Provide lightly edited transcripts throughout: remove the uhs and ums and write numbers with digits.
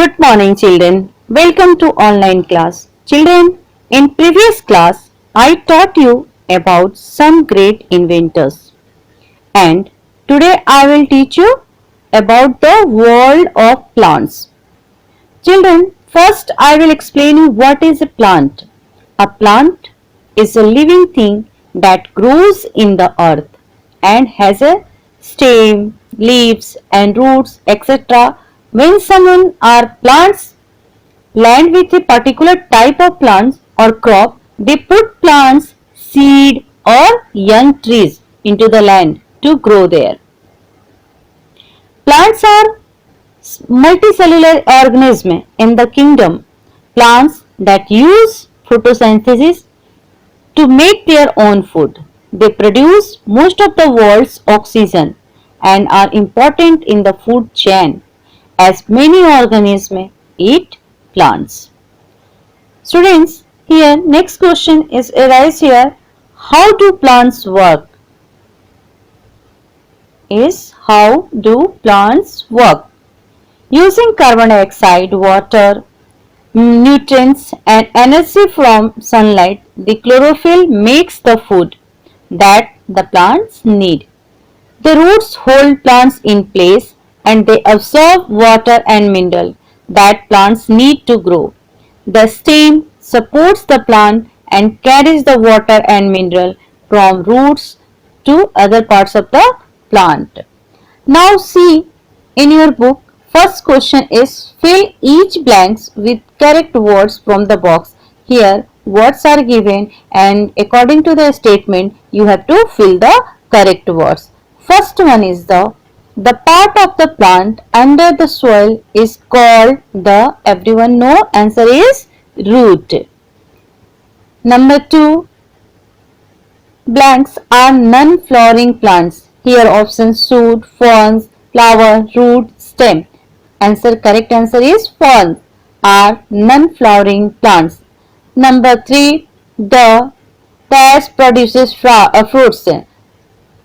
Good morning children. Welcome to online class. Children, in previous class I taught you about some great inventors and today I will teach you about the world of plants. Children, first I will explain you what is a plant. A plant is a living thing that grows in the earth and has a stem, leaves and roots etc. When someone or plants land with a particular type of plants or crop, they put plants, seed or young trees into the land to grow there. Plants are multicellular organisms in the kingdom. Plants that use photosynthesis to make their own food. They produce most of the world's oxygen and are important in the food chain as many organisms eat plants. Students, here next question is arise here. How do plants work? How do plants work? Using carbon dioxide, water, nutrients and energy from sunlight, the chlorophyll makes the food that the plants need. The roots hold plants in place and they absorb water and mineral that plants need to grow. The stem supports the plant and carries the water and mineral from roots to other parts of the plant. Now see in your book, first question is fill each blanks with correct words from the box. Here words are given and according to the statement you have to fill the correct words. First one is the part of the plant under the soil is called the, everyone know, answer is root. Number 2, blanks are non-flowering plants. Here options shoot, ferns, flower, root, stem. Correct answer is ferns are non-flowering plants. Number 3, the pears produces fruits.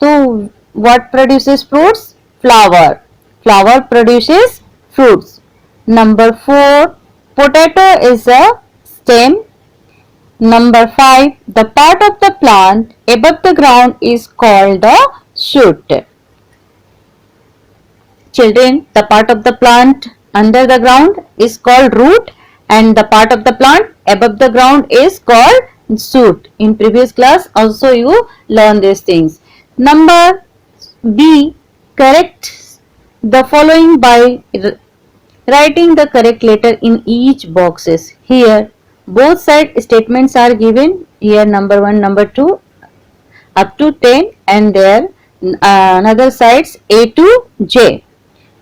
So what produces fruits? Flower. Flower produces fruits. Number 4, potato is a stem. Number 5, the part of the plant above the ground is called the shoot. Children, the part of the plant under the ground is called root and the part of the plant above the ground is called shoot. In previous class also you learn these things. Number B, correct the following by writing the correct letter in each boxes. Here both side statements are given. Here number 1, number 2 up to 10 and there another sides A to J.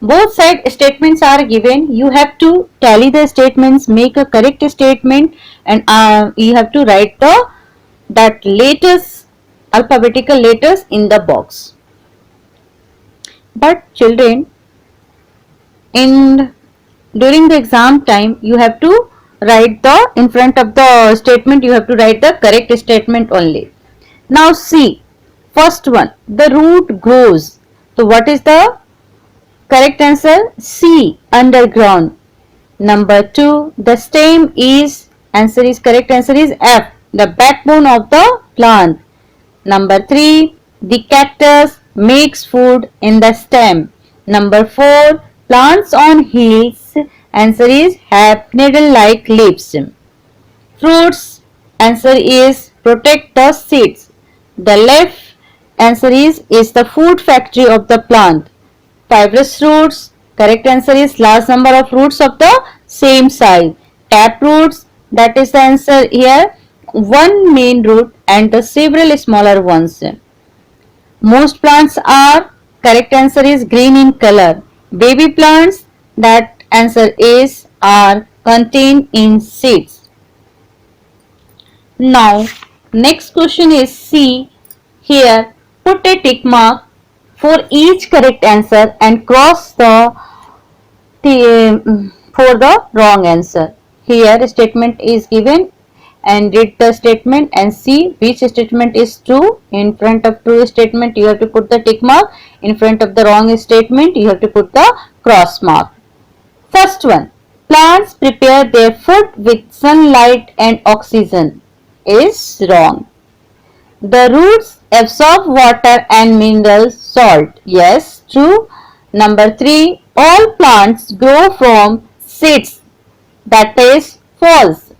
Both side statements are given. You have to tally the statements, make a correct statement and you have to write that letters, alphabetical letters in the box. But children, during the exam time you have to write in front of the statement you have to write the correct statement only. Now see, first one, the root grows. So what is the correct answer? C, underground. Number 2, the stem is, correct answer is F, the backbone of the plant. Number 3, the cactus makes food in the stem. Number 4, plants on hills, answer is have needle-like leaves. Fruits, answer is protect the seeds. The left answer is the food factory of the plant. Fibrous roots, correct answer is large number of roots of the same size. Tap roots, that is the answer here, one main root and the several smaller ones. Most plants are, correct answer is green in color. Baby plants, that answer is are contained in seeds. Now next question is C. Here put a tick mark for each correct answer and cross for the wrong answer. Here statement is given and read the statement and see which statement is true. In front of true statement you have to put the tick mark. In front of the wrong statement you have to put the cross mark. First one, Plants prepare their food with sunlight and oxygen is wrong. The roots absorb water and mineral salt. Yes, true. Number 3. All plants grow from seeds. That is false.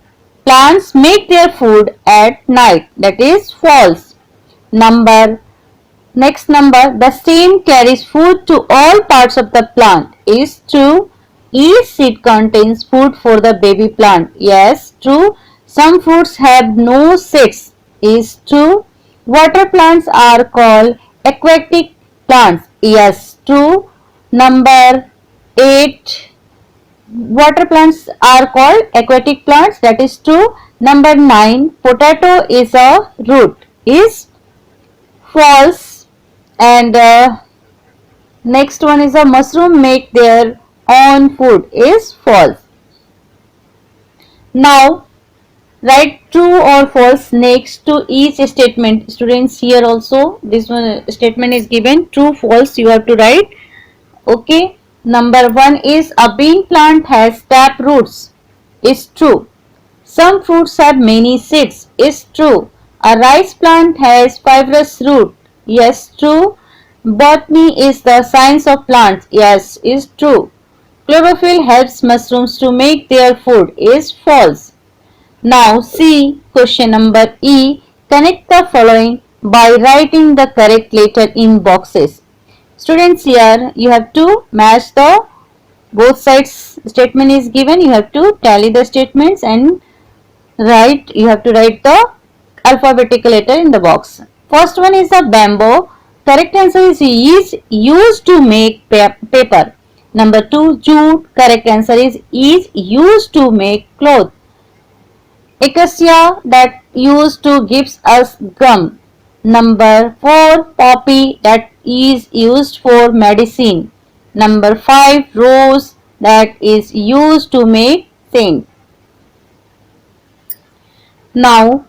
Plants make their food at night. That is false. Next number, the stem carries food to all parts of the plant is true. Each seed contains food for the baby plant. Yes, true. Some fruits have no seeds is true. Water plants are called aquatic plants. Yes, true. Number 8. Water plants are called aquatic plants. That is true. Number 9. Potato is a root. Is false. And next one is a mushroom make their own food. Is false. Now write true or false next to each statement. Students, here also this one statement is given. True, false you have to write. Okay. Number 1 is a bean plant has tap roots. Is true. Some fruits have many seeds. Is true. A rice plant has fibrous root. Yes, true. Botany is the science of plants. Yes, is true. Chlorophyll helps mushrooms to make their food. Is false. Now see question number E. Connect the following by writing the correct letter in boxes. Students, here you have to match the both sides statement is given. You have to tally the statements and you have to write the alphabetical letter in the box. First one is a bamboo. Correct answer is used to make paper. Number 2, jute. Correct answer is used to make cloth. Acacia, that used to gives us gum. Number 4, poppy, that is used for medicine. Number 5, rose, that is used to make scent. Now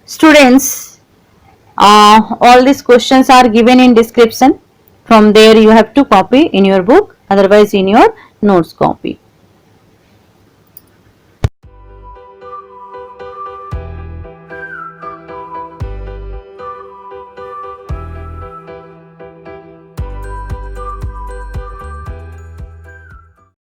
students, all these questions are given in description. From there you have to copy in your book, otherwise in your notes copy.